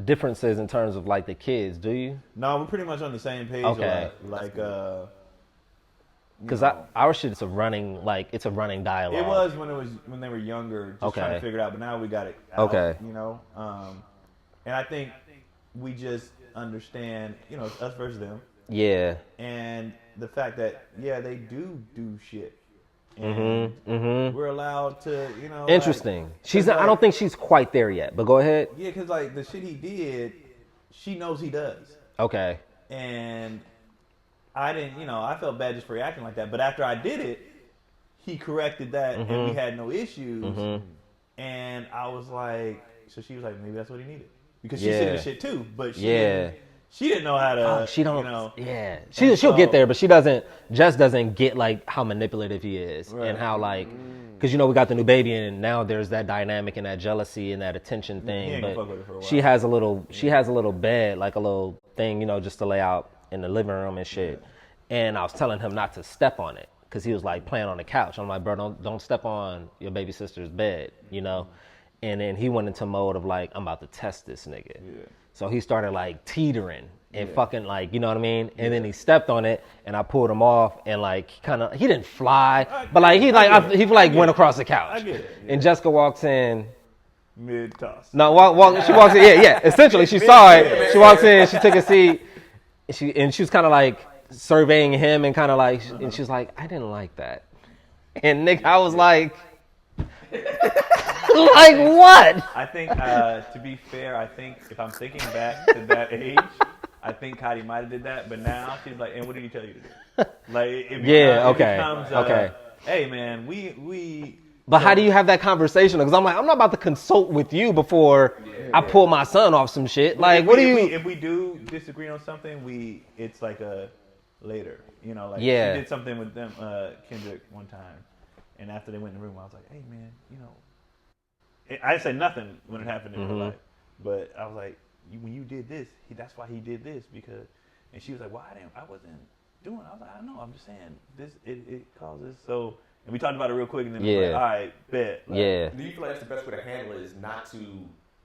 differences in terms of like the kids, do you? No, we're pretty much on the same page. Okay. Because our shit is a running dialogue. It was when they were younger, just trying to figure it out. But now we got it out, Okay. And I think we just understand, it's us versus them. Yeah. And the fact that, they do shit. And we're allowed to, Interesting. I don't think she's quite there yet, but go ahead. Yeah, because like the shit he did, she knows he does. Okay. And I didn't, I felt bad just for reacting like that. But after I did it, he corrected that and we had no issues. And I was like, so she was like, maybe that's what he needed. Because she's sitting in shit too. But she didn't know how to, Yeah. She'll get there, but Jess doesn't get like how manipulative he is. Right. And how like, because we got the new baby and now there's that dynamic and that jealousy and that attention thing. But she has a little bed, like a little thing, just to lay out in the living room and shit. And I was telling him not to step on it because he was like playing on the couch. I'm like, bro, don't step on your baby sister's bed, And then he went into mode of like, I'm about to test this nigga. Yeah. So he started like teetering and fucking like, you know what I mean? And then he stepped on it and I pulled him off and like he didn't fly, but like he went across the couch. I get it. And Jessica walks in. Mid toss. No, she walks in. Yeah. Essentially, she saw it. She walks in. She took a seat. And she was kind of like surveying him and kind of like, and she was like, I didn't like that. And Nick, I was like, like what? I think, to be fair, if I'm thinking back to that age, I think Heidi might have did that. But now she's like, and what did he tell you to do? Like, it becomes, hey man, we. But how do you have that conversation? Because I'm like, I'm not about to consult with you before I pull my son off some shit. Like, if we do disagree on something, it's like a later. She did something with them, Kendrick, one time, and after they went in the room, I was like, hey man, I didn't say nothing when it happened in her life, but I was like, when you did this, that's why he did this because, and she was like, well, I wasn't doing it. I was like, I know, I'm just saying this, it causes so. And we talked about it real quick, and then we were like, all right, bet. Do you feel like that's the best way to handle it is not to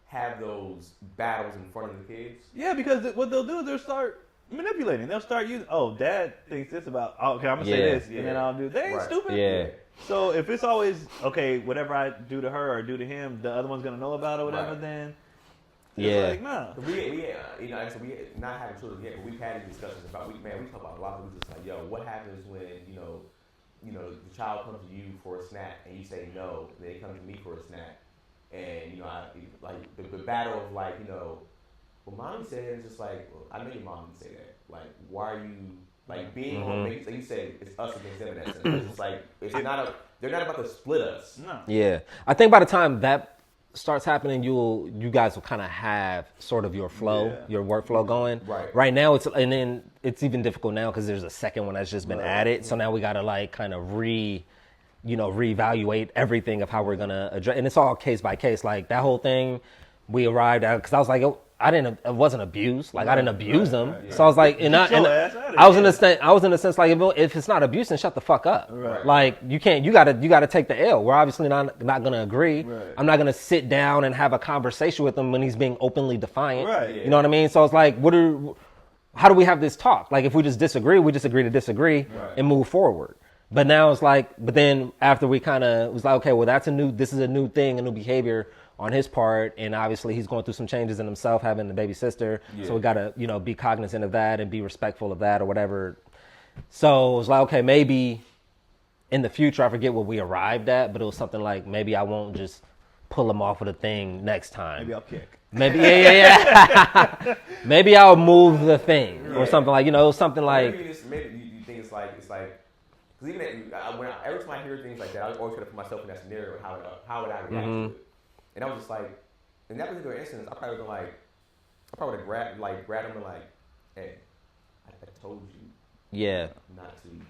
have those battles in front of the kids? Yeah, because what they'll do is they'll start manipulating. They'll start using, dad thinks this about, okay, I'm going to say this, and then I'll do, they ain't stupid. Yeah. So if it's always okay, whatever I do to her or do to him, the other one's gonna know about it or whatever. Right. Then Yeah. it's like, nah. We so we not having children yet, but we've had these discussions about we talk about a lot of we just like, yo, what happens when the child comes to you for a snack and you say no, and they come to me for a snack, and I like the battle of like, what mommy said is just like, well, I know your mom didn't say that. Like, why are you like being on? Like you said, it's us against them in that sense. It's like they're not about to split us. No. Yeah, I think by the time that starts happening, you guys will kind of have sort of your flow, your workflow going. Right now, and then it's even difficult now because there's a second one that's just been added. So now we got to like kind of reevaluate everything of how we're gonna address, and it's all case by case. Like that whole thing, we arrived at because I was like, it wasn't abused. Like I didn't abuse them. So I was like, I was in a sense like if it's not abuse, then shut the fuck up. Right. Like you gotta take the L. We're obviously not gonna agree. Right. I'm not gonna sit down and have a conversation with him when he's being openly defiant. Right. You know what I mean? So it's like, how do we have this talk? Like if we just disagree, we just agree to disagree and move forward. But now it's like, but then after we kind of was like, okay, well this is a new thing, a new behavior on his part, and obviously he's going through some changes in himself, having a baby sister. Yeah. So we gotta, be cognizant of that and be respectful of that or whatever. So it was like, okay, maybe in the future, I forget what we arrived at, but it was something like maybe I won't just pull him off of the thing next time. Maybe I'll kick. Maybe maybe I'll move the thing or something like something like. Maybe you think it's like because even every time I hear things like that, I always try to put myself in that scenario and how would I react to it. And I was just like, in that particular instance, I probably would have grabbed him and like, hey, I told you not to. And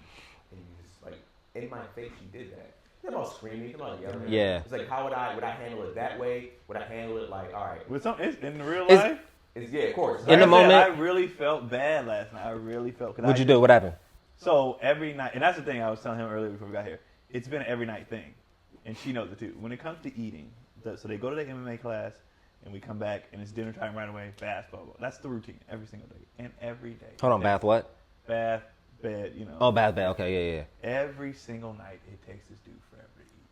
you just like, in my face, you did that. I'm not screaming, I'm not yelling. Yeah. It's like, would I handle it that way? Would I handle it like, all right. With in real life? Yeah, of course. In the moment. I really felt bad last night. I really felt. What'd you do? What happened? So every night, and that's the thing I was telling him earlier before we got here. It's been an every night thing. And she knows it too. When it comes to eating, so they go to the MMA class, and we come back, and it's dinner time right away, basketball. That's the routine every single day. And every day. Hold on, bath what? Bath, bed, Oh, bath, bed. Okay, yeah. Every single night, it takes this dude forever to eat.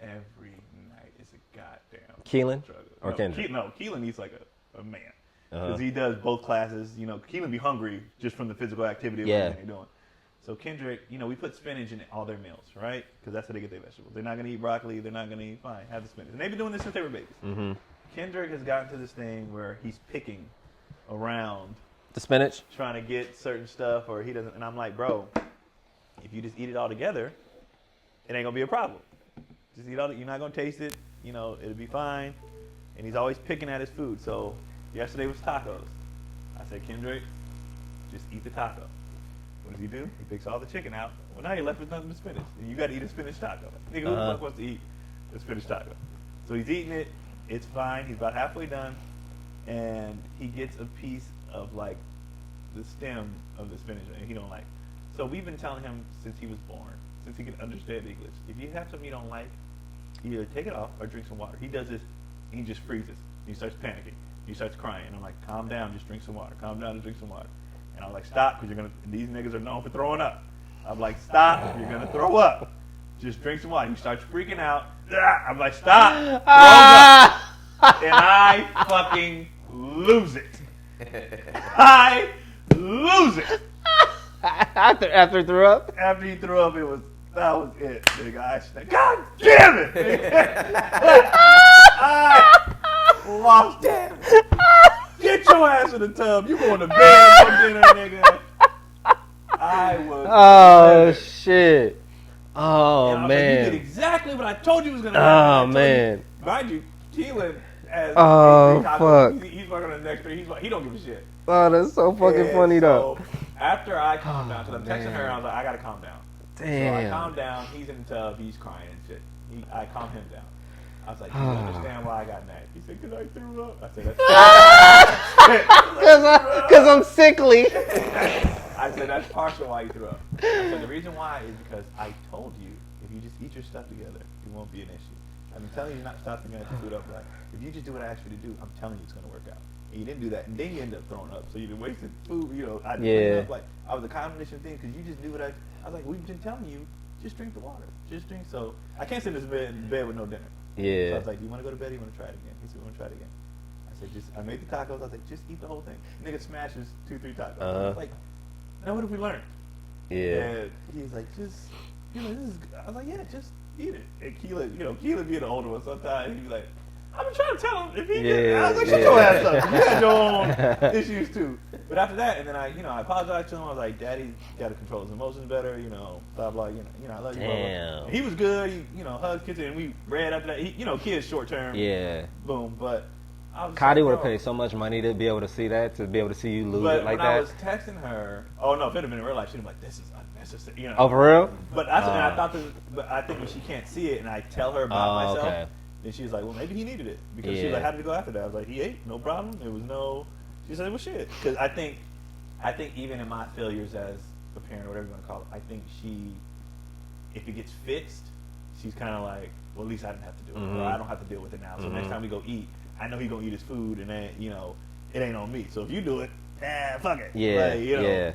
Every night is a goddamn Keelan? struggle. Or Kendrick? Keelan eats like a man. Because he does both classes. Keelan be hungry just from the physical activity of everything they're doing. So Kendrick, we put spinach in all their meals, right? Because that's how they get their vegetables. They're not going to eat broccoli. They're not going to eat, fine, have the spinach. And they've been doing this since they were babies. Mm-hmm. Kendrick has gotten to this thing where he's picking around the spinach, trying to get certain stuff, or he doesn't. And I'm like, bro, if you just eat it all together, it ain't going to be a problem. Just eat all. You're not going to taste it. It'll be fine. And he's always picking at his food. So yesterday was tacos. I said, Kendrick, just eat the taco. What does he do? He picks all the chicken out. Well, now you're left with nothing but spinach. And you got to eat a spinach taco. Nigga, who the fuck wants to eat a spinach taco? So he's eating it. It's fine. He's about halfway done. And he gets a piece of, like, the stem of the spinach and he don't like. So we've been telling him since he was born, since he can understand English, if you have something you don't like, either take it off or drink some water. He does this. He just freezes. He starts panicking. He starts crying. I'm like, calm down. Just drink some water. Calm down and drink some water. And I'm like, stop, because these niggas are known for throwing up. I'm like, stop, you're going to throw up. Just drink some water. He starts freaking out. I'm like, stop, throw up. And I fucking lose it. I lose it. After he threw up? After he threw up, that was it. Nigga, I said, God damn it. I lost it. Get your ass in the tub. You going to bed for dinner, nigga. I was. Oh, shit. Oh, man. man. Like, you did exactly what I told you was going to Oh, happen. man. Mind you, Keelan has. Oh, fuck. He's working on the next three. He don't give a shit. Oh, that's so fucking funny, though. After I calmed down, because I'm texting her, I was like, I got to calm down. Damn. So I calmed down. He's in the tub. He's crying and shit. I calmed him down. I was like, do you understand why I got mad? He said, because I threw up. I said, that's Because I'm sickly. I said, that's partial why you threw up. I said, the reason why is because I told you, if you just eat your stuff together, it won't be an issue. I've been telling you not to stop thinking about the food up right. If you just do what I asked you to do, I'm telling you it's going to work out. And you didn't do that, and then you end up throwing up. So you've been wasting food, I didn't up, like, I was a combination thing, because you just knew what I was like, we've been telling you just drink the water. Just drink. So I can't sit in this bed with no dinner. So I Yeah. was like, do you want to go to bed or you want to try it again? He said, we want to try it again. I said, I made the tacos. I was like, just eat the whole thing. Nigga smashes 2-3 tacos. I was like, now what have we learned? Yeah. And he's like, this is good. I was like, yeah, just eat it. And Keelan being the older one, sometimes he'd be like, I've been trying to tell him if he did. I was like, shut your ass up. You had your own issues too. But after that, and then I apologized to him. I was like, Daddy got to control his emotions better. Blah blah. I love you. Blah, blah. And he was good. He, hugged kids, and we read after that. Kids short term. Yeah. Boom. But Cody would have paid so much money to be able to see that, to be able to see you lose it like when that. I was texting her, if it had been in real life, she'd have been like, this is unnecessary. Oh, for real? But I thought but I think when she can't see it, and I tell her about myself. Okay. Then she was like, well, maybe he needed it. Because she was like, how did it go after that? I was like, he ate, no problem. It was she said, well, shit. Because I think even in my failures as a parent or whatever you want to call it, I think if it gets fixed, she's kind of like, well, at least I didn't have to do it. Or I don't have to deal with it now. So next time we go eat, I know he's going to eat his food and then, it ain't on me. So if you do it, fuck it. Yeah, yeah.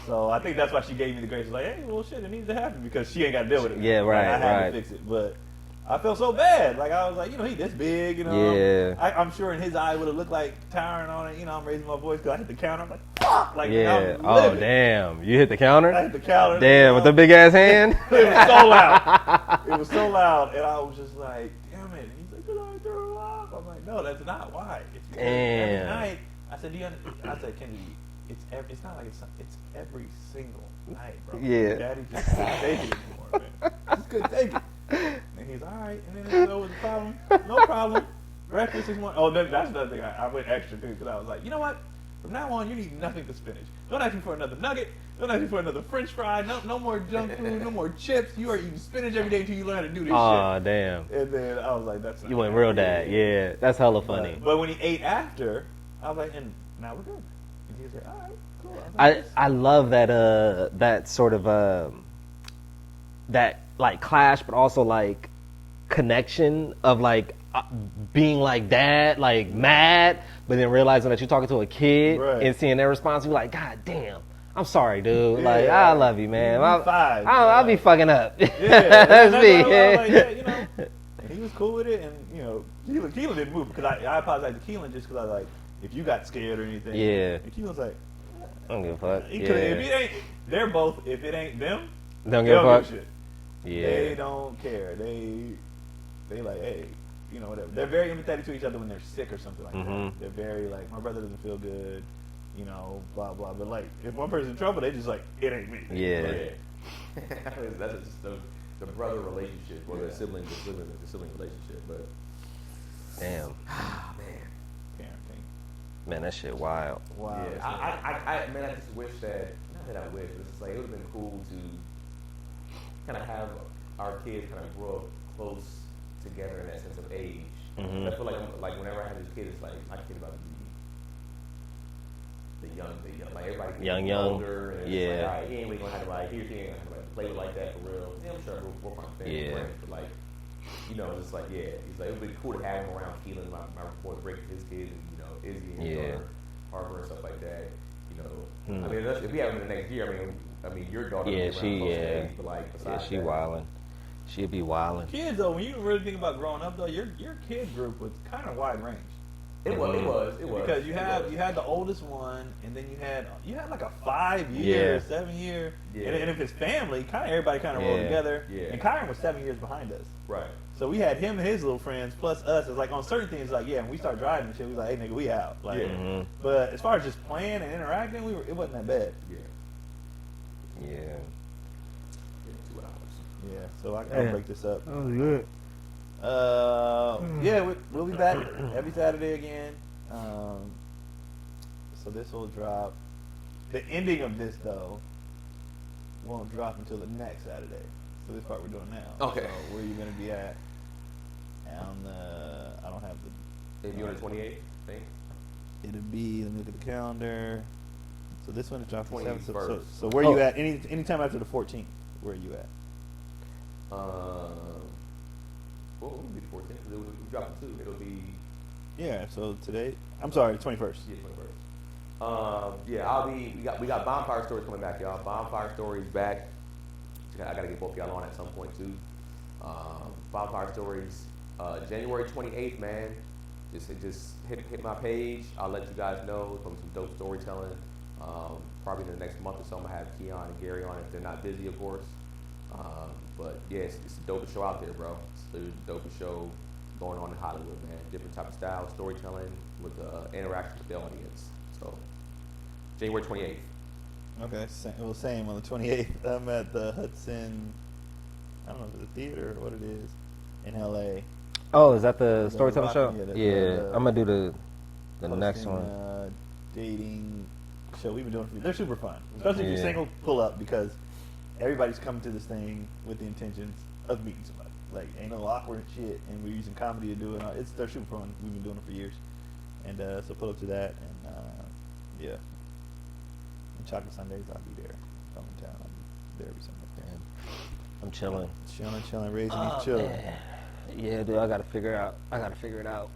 So I think that's why she gave me the grace. Like, hey, well, shit, it needs to happen because she ain't got to deal with it. Yeah, right, I had to fix it. But I felt so bad. Like, I was like, he this big, Yeah. I'm sure in his eye would have looked like towering on it. I'm raising my voice because I hit the counter. I'm like, fuck. Like, yeah. Oh, damn. You hit the counter? I hit the counter. Damn, with the big ass hand? It was so loud. It was so loud. And I was just like, damn it. And he's like, did I throw up? I'm like, no, that's not why. It's every night. I said, Kennedy, it's not like it's every single night, bro. Yeah. Daddy just couldn't take it anymore, man. Just couldn't take it. And he's all right. And then what was the problem? No problem. Breakfast is one. Oh, that's another thing. I went extra too because I was like, you know what? From now on, you need nothing but spinach. Don't ask me for another nugget. Don't ask me for another French fry. No more junk food. No more chips. You are eating spinach every day until you learn how to do this shit. Oh, damn. And then I was like, that's not You went real dad. Yeah. That's hella funny. But when he ate after, I was like, and now we're good. And he was like, all right, cool. I love that sort of that like clash, but also like connection of like being like dad, like mad, but then realizing that you're talking to a kid and seeing their response, you're like, God damn, I'm sorry, dude. Yeah, like I love you, man. I'll be fucking up. Yeah, that's me. Like, and he was cool with it, and Keelan didn't move because I apologized to Keelan just because I was like, if you got scared or anything. Yeah. And Keelan's like, I don't give a fuck. if it ain't, they're both. If it ain't them, don't give a fuck. Shit. Yeah. They don't care. They like, hey, whatever. They're very empathetic to each other when they're sick or something like that. They're very like, my brother doesn't feel good, blah blah. But like, if one person's in trouble, they just like, it ain't me. Yeah. That's just the brother relationship or the sibling relationship. But damn. Man. Man, that shit wild. Wow. Yeah. I just wish that, not that I wish, but it's just like, it would have been cool to kind of have our kids kind of grow up close together in that sense of age. I feel like whenever I have this kid, it's like my kid about to be the young, like everybody young, older, and it's like, all right, he ain't really gonna have to like, he ain't gonna have to like play with like that for real. Yeah, I'm sure we'll find friends, but like, it's just like, he's like, it would be cool to have him around Keelan, my boy Rick, his kids, and Izzy and daughter, Harper and stuff like that. I mean, if we have him in the next year, I mean, your daughter. She wildin'. She'd be wildin'. Kids though, when you really think about growing up though, your kid group was kind of wide range. It was because you had the oldest one, and then you had like a 5-year, 7-year, and if it's family, kind of everybody kind of rolled together. Yeah. And Kyron was 7 years behind us. Right. So we had him and his little friends plus us. It's like on certain things, like when we start driving and shit, we was like, hey nigga, we out. Like, but as far as just playing and interacting, it wasn't that bad. Yeah. 2 hours. Yeah. So I gotta break this up. Oh good. We'll be back every Saturday again. So this will drop. The ending of this though won't drop until the next Saturday. So this part we're doing now. Okay. So where are you gonna be at? I don't have the. Maybe on the 28th, I think. It'll be. Let me look at the calendar. So this one is dropping 21st. So where are you at? Anytime after the 14th, where are you at? Well, it'll be the 14th. We'll drop it too. It'll be. Yeah. So today. I'm sorry, 21st. Yeah, 21st. I'll be. We got Bonfire Stories coming back, y'all. Bonfire Stories back. I gotta get both of y'all on at some point too. Vampire Stories, January 28th, man. Just hit my page. I'll let you guys know from some dope storytelling. Probably in the next month or so, I'm gonna have Keon and Gary on if they're not busy, of course. But yeah, it's the dopest show out there, bro. It's the dopest show going on in Hollywood, man. Different type of style, storytelling with interaction with the audience. So, January 28th. Okay, well, same on the 28th. I'm at the Hudson, I don't know if it's a theater or what it is, in LA. Oh, is that the storytelling show? Yeah, I'm gonna do the next one. Dating show we've been doing. They're super fun, especially if you're single. Pull up because everybody's coming to this thing with the intentions of meeting somebody. Like, ain't no awkward shit, and we're using comedy to do it. They're super fun. We've been doing it for years, and so pull up to that, and yeah. And Chocolate Sundays, I'll be there. If I'm in town, I'll be there every Sunday. I'm chilling. Chilling, raising these children. Man. Yeah, dude, I gotta figure it out.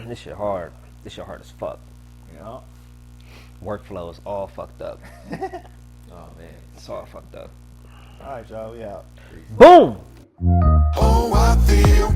This shit hard. This shit hard as fuck. Yeah. Workflow is all fucked up. Oh man, It's all fucked up. All right, y'all, we out. Boom! Oh, I feel